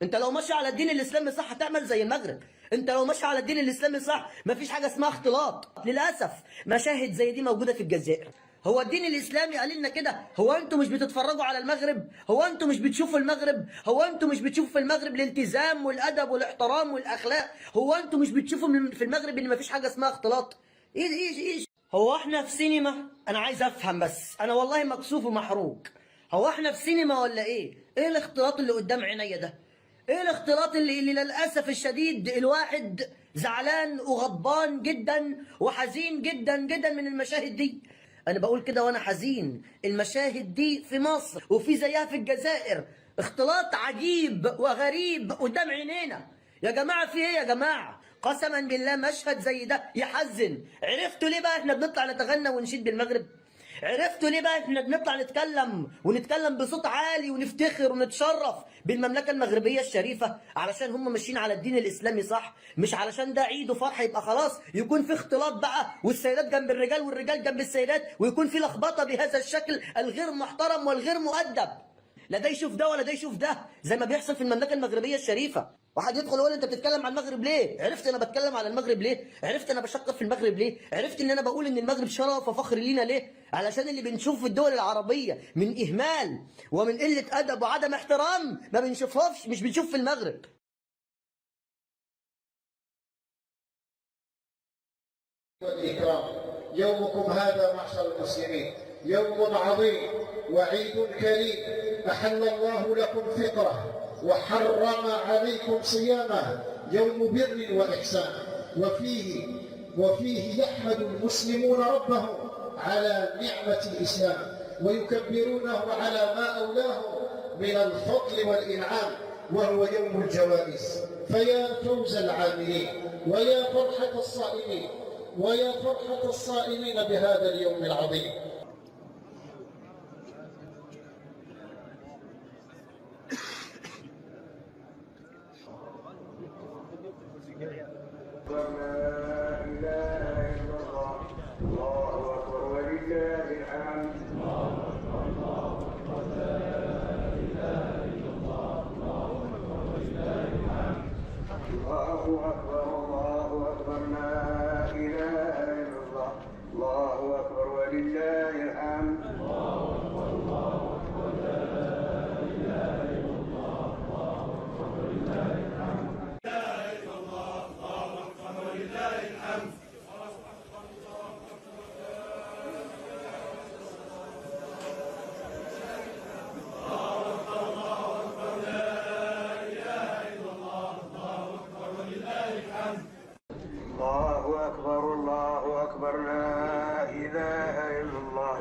انت لو ماشي على الدين الاسلامي صح هتعمل زي المغرب. انت لو ماشي على الدين الاسلامي صح مفيش حاجه اسمها اختلاط. للاسف مشاهد زي دي موجوده في الجزائر. هو الدين الاسلامي قال لنا كده؟ هو انتوا مش بتتفرجوا على المغرب؟ هو انتوا مش بتشوفوا المغرب؟ هو انتوا مش بتشوفوا في المغرب الالتزام والادب والاحترام والاخلاق؟ هو انتوا مش بتشوفوا في المغرب ان مفيش حاجه اسمها اختلاط؟ ايه هو احنا في سينما؟ انا عايز افهم بس، انا والله مكسوف ومحروق. هو احنا في سينما ولا ايه؟ ايه الاختلاط اللي قدام عينيا ده؟ ايه الاختلاط اللي للاسف الشديد الواحد زعلان وغضبان جدا وحزين جدا جدا من المشاهد دي. انا بقول كده وانا حزين. المشاهد دي في مصر وفي زيها في الجزائر، اختلاط عجيب وغريب قدام عينينا. يا جماعه في ايه يا جماعه؟ قسما بالله مشهد زي ده يحزن. عرفتوا ليه بقى احنا بنطلع نتغنى ونشيد بالمغرب؟ عرفتوا ليه بقى احنا بنطلع نتكلم بصوت عالي ونفتخر ونتشرف بالمملكه المغربيه الشريفه؟ علشان هم ماشيين على الدين الاسلامي صح، مش علشان ده عيد وفرحه يبقى خلاص يكون في اختلاط بقى والسيدات جنب الرجال والرجال جنب السيدات ويكون في لخبطه بهذا الشكل الغير محترم والغير مؤدب. لا ده يشوف ده ولا ده يشوف ده زي ما بيحصل في المملكه المغربيه الشريفه. واحد يدخل يقول انت بتتكلم عن المغرب ليه؟ عرفت انا بتكلم على المغرب ليه؟ عرفت انا بشكر في المغرب ليه؟ عرفت ان انا بقول ان المغرب شرف وفخر لينا ليه؟ علشان اللي بنشوف في الدول العربيه من اهمال ومن قله ادب وعدم احترام ما بنشوفهاش، مش بنشوف في المغرب. والإكرام، يومكم هذا معشر المسلمين يوم عظيم وعيد كريم أحل الله لكم فطره وحرم عليكم صيامه، يوم بر وإحسان، وفيه يحمد المسلمون ربهم على نعمة الإسلام ويكبرونه على ما أولاه من الفضل والإنعام، وهو يوم الجوائز. فيا فوز العاملين ويا فرحة الصائمين ويا فرحة الصائمين بهذا اليوم العظيم. لا إله إلا الله، الله أكبر ولله الحمد. الله أكبر لا إله إلا الله، الله أكبر ولله الحمد. الله أكبر لا إله إلا الله، الله أكبر ولله الحمد. الله أكبر لا إله إلا الله، الله أكبر ولله الحمد. الله أكبر لا إله إلا الله،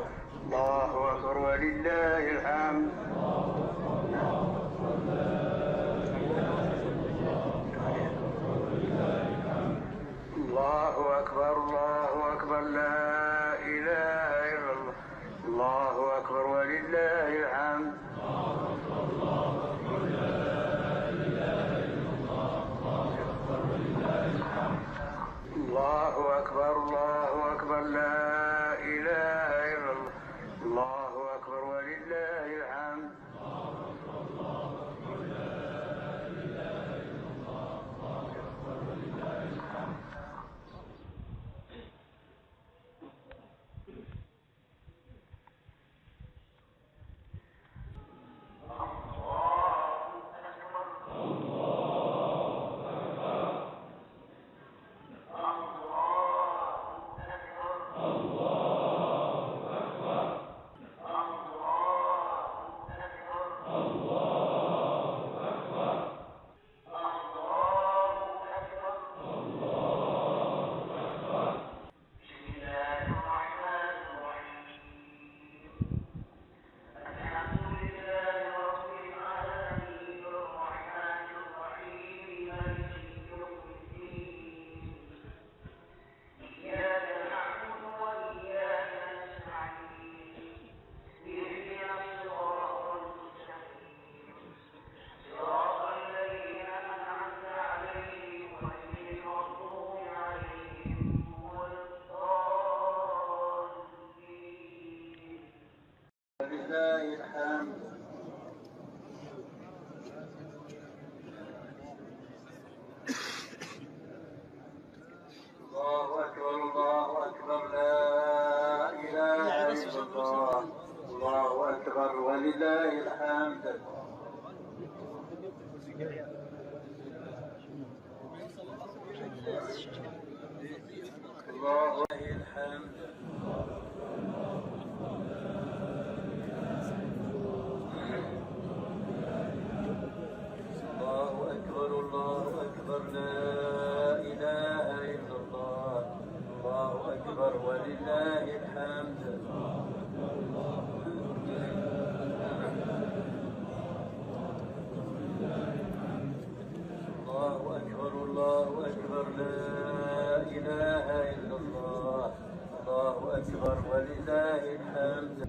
لا إله إلا الله الله أكبر ولله الحمد.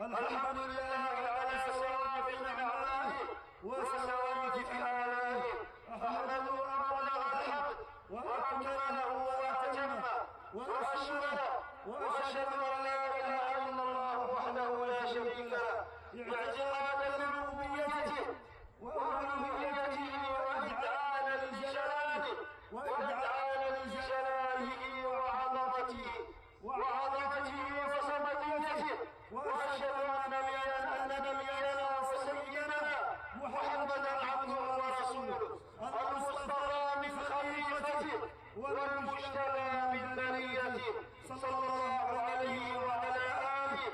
الحمد لله على سواء في نعمائه وسواء في آلائه أحمده ربنا الحمد وأكمله وأتمه وأشهد أن لا إله إلا الله وحده لا شريك له اعتقادا لربوبيته وألوهيته وإذعانا لجلاله وعظمته وصمديته وأشهد أن نبينا وسيدنا محمدا عبده ورسوله المصطفى من خليفته والمجتبى من بريته صلى الله عليه وعلى آله.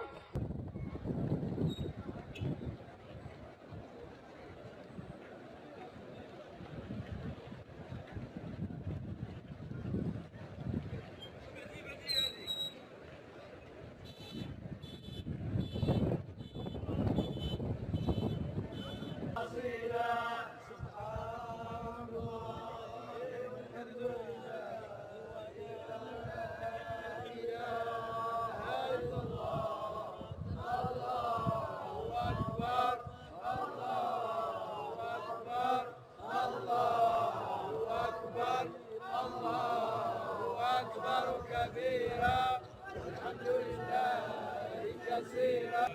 كبيرا والحمد لله كثيرا.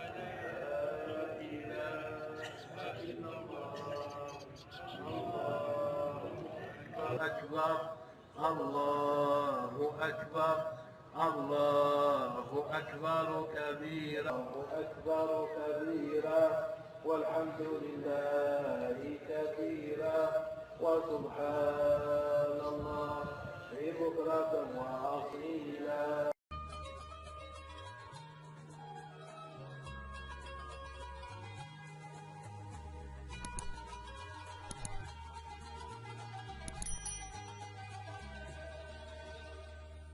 أكبر الله أكبر الله أكبر كبيرا والحمد لله